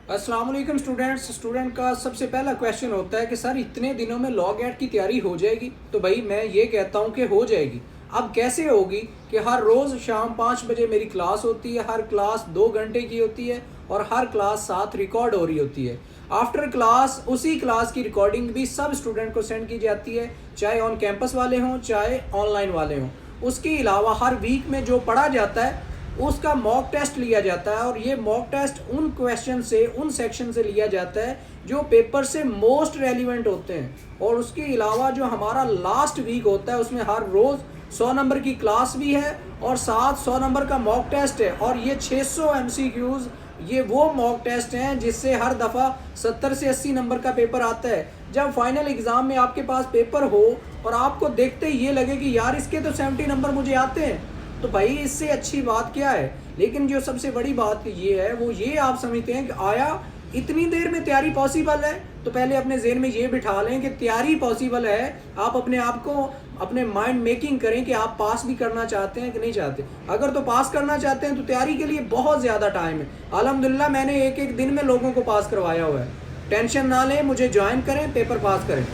अस्सलाम वालेकुम स्टूडेंट का सबसे पहला क्वेश्चन होता है कि सर इतने दिनों में लॉग एड की तैयारी हो जाएगी। तो भाई मैं ये कहता हूँ कि हो जाएगी। अब कैसे होगी कि हर रोज़ शाम 5 बजे मेरी क्लास होती है, हर क्लास 2 घंटे की होती है और हर क्लास साथ रिकॉर्ड हो रही होती है। आफ्टर क्लास उसी क्लास की रिकॉर्डिंग भी सब स्टूडेंट को सेंड की जाती है, चाहे ऑन कैंपस वाले हों चाहे ऑनलाइन वाले हों। उसके अलावा हर वीक में जो पढ़ा जाता है उसका मॉक टेस्ट लिया जाता है और ये मॉक टेस्ट उन क्वेश्चन से, उन सेक्शन से लिया जाता है जो पेपर से मोस्ट रेलिवेंट होते हैं। और उसके अलावा जो हमारा लास्ट वीक होता है उसमें हर रोज़ 100 नंबर की क्लास भी है और साथ 100 नंबर का मॉक टेस्ट है। और ये 600 MCQs, ये वो मॉक टेस्ट हैं जिससे हर दफ़ा 70 से 80 नंबर का पेपर आता है। जब फाइनल एग्ज़ाम में आपके पास पेपर हो और आपको देखते ही ये लगे कि यार इसके तो 70 नंबर मुझे आते हैं, तो भाई इससे अच्छी बात क्या है। लेकिन जो सबसे बड़ी बात ये है वो ये आप समझते हैं कि आया इतनी देर में तैयारी पॉसिबल है। तो पहले अपने जहन में ये बिठा लें कि तैयारी पॉसिबल है। आप अपने आप को अपने माइंड मेकिंग करें कि आप पास भी करना चाहते हैं कि नहीं चाहते। अगर तो पास करना चाहते हैं तो तैयारी के लिए बहुत ज़्यादा टाइम है। अल्हम्दुलिल्लाह मैंने एक एक दिन में लोगों को पास करवाया हुआ है। टेंशन ना लें, मुझे ज्वाइन करें, पेपर पास करें।